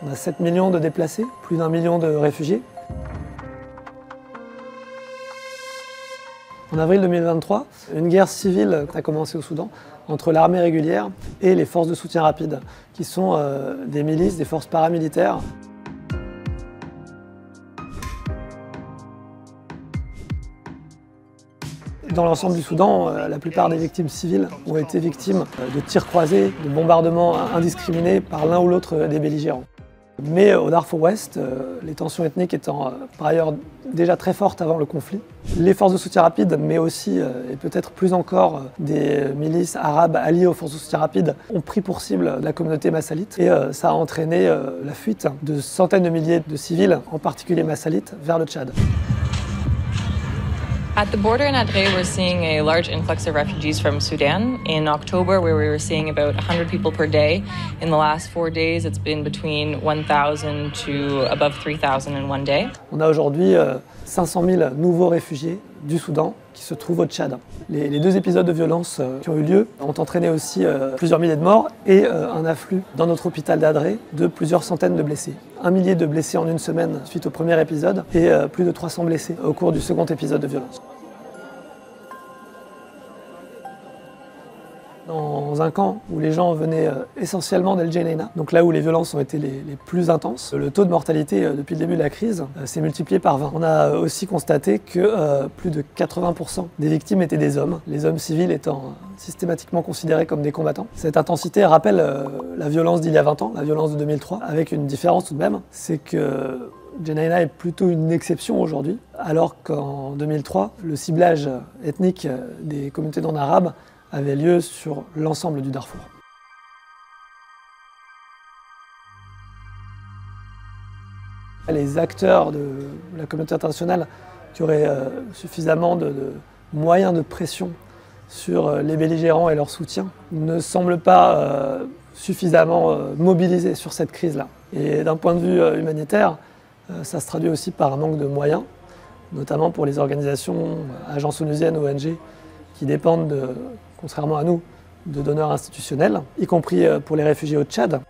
On a 7 millions de déplacés, plus d'1 million de réfugiés. En avril 2023, une guerre civile a commencé au Soudan entre l'armée régulière et les forces de soutien rapide, qui sont des milices, des forces paramilitaires. Dans l'ensemble du Soudan, la plupart des victimes civiles ont été victimes de tirs croisés, de bombardements indiscriminés par l'un ou l'autre des belligérants. Mais au Darfour Ouest, les tensions ethniques étant par ailleurs déjà très fortes avant le conflit, les forces de soutien rapide, mais aussi et peut-être plus encore des milices arabes alliées aux forces de soutien rapide, ont pris pour cible la communauté massalite et ça a entraîné la fuite de centaines de milliers de civils, en particulier massalites, vers le Tchad. At the border in Adre, we're seeing a large influx of refugees from Sudan. In October, where we were seeing about 100 people per day, in the last 4 days, it's been between 1,000 to above 3,000 in one day. On a aujourd'hui 500 000 nouveaux réfugiés du Soudan qui se trouvent au Tchad. Les 2 épisodes de violence qui ont eu lieu ont entraîné aussi plusieurs milliers de morts et un afflux dans notre hôpital d'Adré de plusieurs centaines de blessés. 1 millier de blessés en une semaine suite au premier épisode et plus de 300 blessés au cours du second épisode de violence. Dans un camp où les gens venaient essentiellement d'El Geneina, donc là où les violences ont été les plus intenses, le taux de mortalité depuis le début de la crise s'est multiplié par 20. On a aussi constaté que plus de 80% des victimes étaient des hommes, les hommes civils étant systématiquement considérés comme des combattants. Cette intensité rappelle la violence d'il y a 20 ans, la violence de 2003, avec une différence tout de même, c'est que Geneina est plutôt une exception aujourd'hui, alors qu'en 2003, le ciblage ethnique des communautés non arabes avait lieu sur l'ensemble du Darfour. Les acteurs de la communauté internationale qui auraient suffisamment de moyens de pression sur les belligérants et leur soutien ne semblent pas suffisamment mobilisés sur cette crise-là. Et d'un point de vue humanitaire, ça se traduit aussi par un manque de moyens, notamment pour les organisations, agences onusiennes, ONG, qui dépendent, contrairement à nous, de donneurs institutionnels, y compris pour les réfugiés au Tchad.